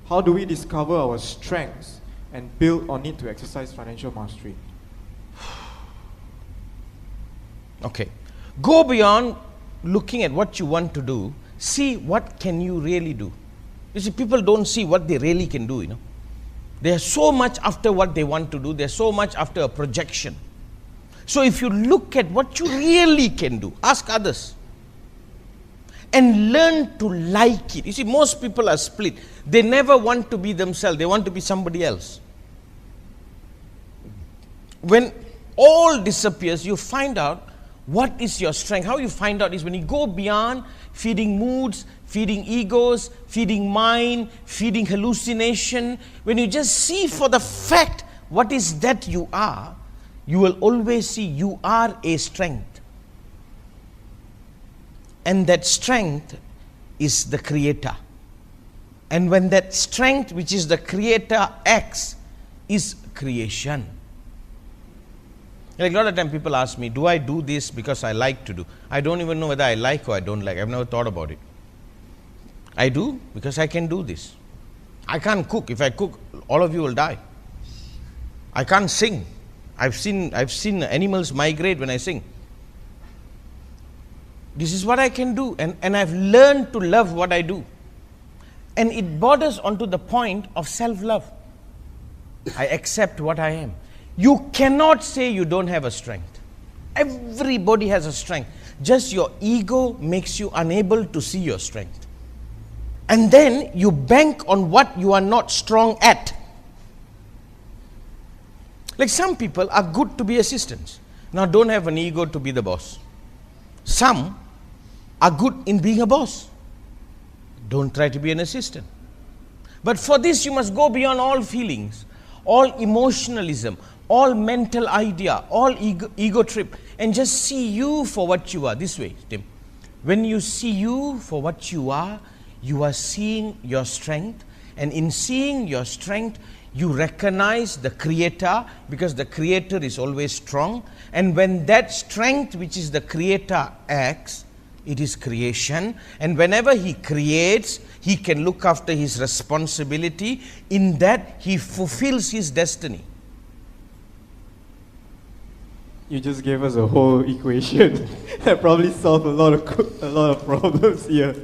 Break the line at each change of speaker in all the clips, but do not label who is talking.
How do we discover our strengths and build on it to exercise financial mastery?
Okay. Go beyond looking at what you want to do. See what can you really do. You see, people don't see what they really can do, you know. They are so much after what they want to do. They are so much after a projection. So if you look at what you really can do, ask others. And learn to like it. You see, most people are split. They never want to be themselves. They want to be somebody else. When all disappears, you find out what is your strength. How you find out is when you go beyond feeding moods, feeding egos, feeding mind, feeding hallucination. When you just see for the fact what is that you are, you will always see you are a strength. And that strength is the creator. And when that strength, which is the creator, acts, is creation. Like a lot of time people ask me, do I do this because I like to do? I don't even know whether I like or I don't like. I've never thought about it. I do because I can do this. I can't cook. If I cook, all of you will die. I can't sing. I've seen animals migrate when I sing. This is what I can do, and I've learned to love what I do. And it borders onto the point of self-love. I accept what I am. You cannot say you don't have a strength. Everybody has a strength. Just your ego makes you unable to see your strength. And then you bank on what you are not strong at. Like some people are good to be assistants. Now don't have an ego to be the boss. Some are good in being a boss. Don't try to be an assistant. But for this you must go beyond all feelings, all emotionalism, all mental idea, all ego trip, and just see you for what you are. This way, Tim. When you see you for what you are seeing your strength, and in seeing your strength, you recognize the creator, because the creator is always strong. And when that strength, which is the creator, acts, it is creation. And whenever he creates, he can look after his responsibility. In that, he fulfills his destiny.
You just gave us a whole equation that probably solved a lot of problems here.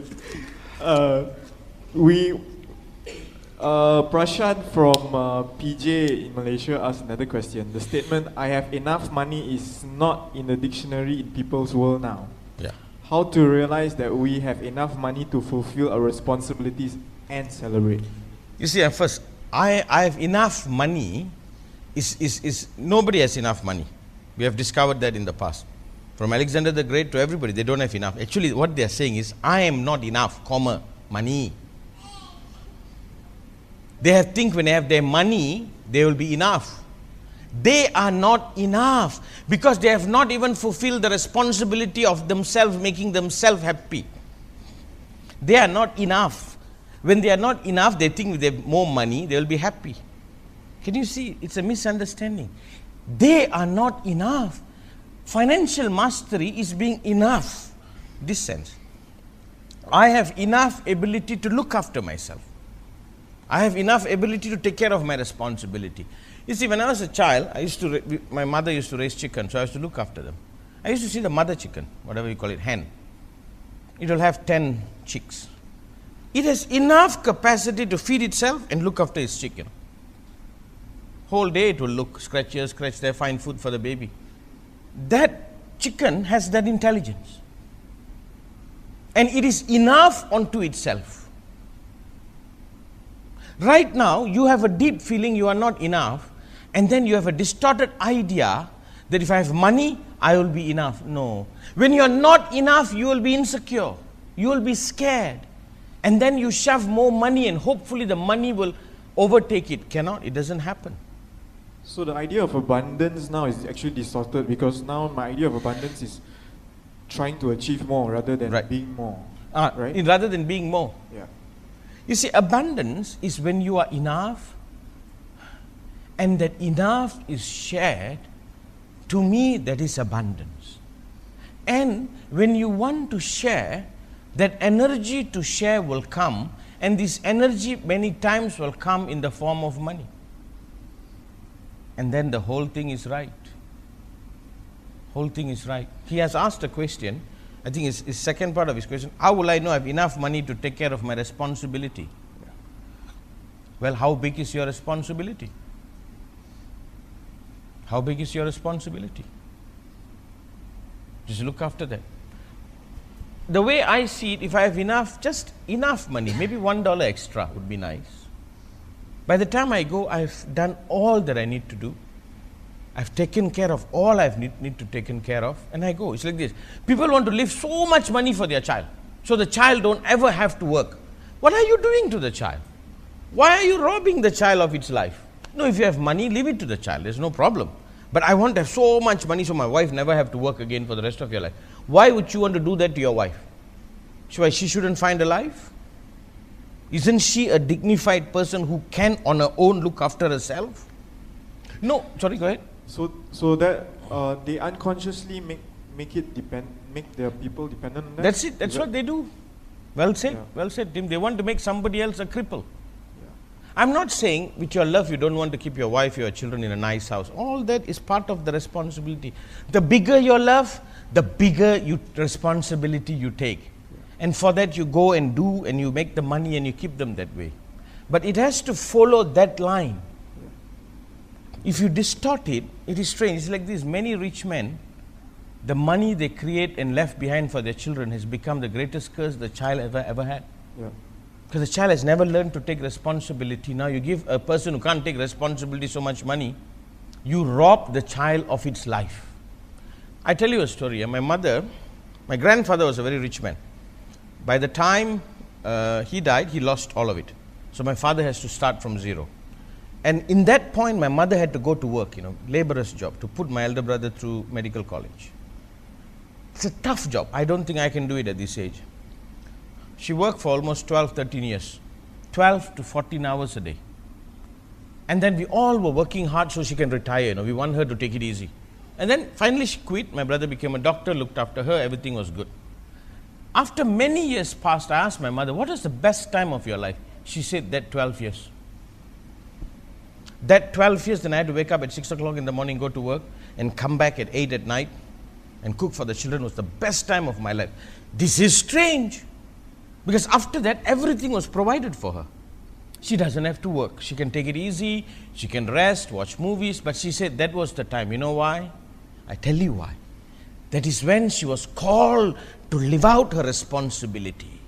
Prashant from PJ in Malaysia asked another question. The statement, "I have enough money," is not in the dictionary in people's world now.
Yeah.
How to realize that we have enough money to fulfill our responsibilities and celebrate?
You see, first, I have enough money is nobody has enough money. We have discovered that in the past. From Alexander the Great to everybody, they don't have enough. Actually, what they are saying is, I am not enough, money. They think when they have their money, they will be enough. They are not enough because they have not even fulfilled the responsibility of themselves, making themselves happy. They are not enough. When they are not enough, they think with their more money, they will be happy. Can you see? It's a misunderstanding. They are not enough. Financial mastery is being enough. This sense. I have enough ability to look after myself. I have enough ability to take care of my responsibility. You see, when I was a child, my mother used to raise chickens, so I used to look after them. I used to see the mother chicken, whatever you call it, hen. It will have 10 chicks. It has enough capacity to feed itself and look after its chicken. Whole day it will look, scratch here, scratch there, find food for the baby. That chicken has that intelligence. And it is enough unto itself. Right now, you have a deep feeling you are not enough, and then you have a distorted idea that if I have money, I will be enough. No. When you are not enough, you will be insecure. You will be scared. And then you shove more money and hopefully the money will overtake it. Cannot. It doesn't happen.
So the idea of abundance now is actually distorted, because now my idea of abundance is trying to achieve more rather than being more. Right?
Rather than being more.
Yeah.
You see, abundance is when you are enough, and that enough is shared. To me, that is abundance. And when you want to share, that energy to share will come, And this energy many times will come in the form of money. And then the whole thing is right. Whole thing is right. He has asked a question, I think his second part of his question, how will I know I have enough money to take care of my responsibility? Well, how big is your responsibility? How big is your responsibility? Just look after that. The way I see it, if I have enough, just enough money, maybe $1 extra would be nice. By the time I go, I've done all that I need to do. I've taken care of all I need to taken care of, and I go. It's like this. People want to leave so much money for their child, so the child don't ever have to work. What are you doing to the child? Why are you robbing the child of its life? No, if you have money, leave it to the child. There's no problem. But I want to have so much money so my wife never have to work again for the rest of your life. Why would you want to do that to your wife? Why she shouldn't find a life? Isn't she a dignified person who can on her own look after herself? No, sorry, go ahead.
So that they unconsciously make their people dependent on that?
That's it, that's what they do. Well said, well said, Tim. They want to make somebody else a cripple. I'm not saying with your love you don't want to keep your wife, your children in a nice house. All that is part of the responsibility. The bigger your love, the bigger responsibility you take. And for that you go and do and you make the money and you keep them that way. But it has to follow that line. If you distort it, it is strange. It's like this, many rich men, the money they create and left behind for their children has become the greatest curse the child ever had. Yeah. Because the child has never learned to take responsibility. Now you give a person who can't take responsibility so much money, you rob the child of its life. I tell you a story. My grandfather was a very rich man. By the time he died, he lost all of it. So my father has to start from zero. And in that point, my mother had to go to work, laborer's job, to put my elder brother through medical college. It's a tough job. I don't think I can do it at this age. She worked for almost 12, 13 years, 12 to 14 hours a day. And then we all were working hard so she can retire. We want her to take it easy. And then finally she quit. My brother became a doctor, looked after her, everything was good. After many years passed, I asked my mother, what was the best time of your life? She said, that 12 years. That 12 years, then I had to wake up at 6 o'clock in the morning, go to work, and come back at 8 at night, and cook for the children was the best time of my life. This is strange. Because after that, everything was provided for her. She doesn't have to work. She can take it easy, she can rest, watch movies, but she said that was the time. You know why? I tell you why. That is when she was called to live out her responsibility.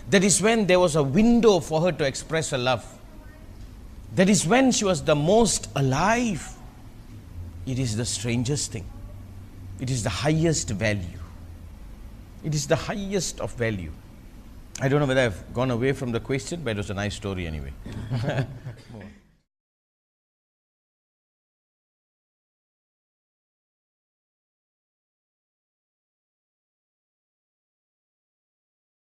That is when there was a window for her to express her love. That is when she was the most alive. It is the strangest thing. It is the highest value. It is the highest of value. I don't know whether I've gone away from the question, but it was a nice story anyway.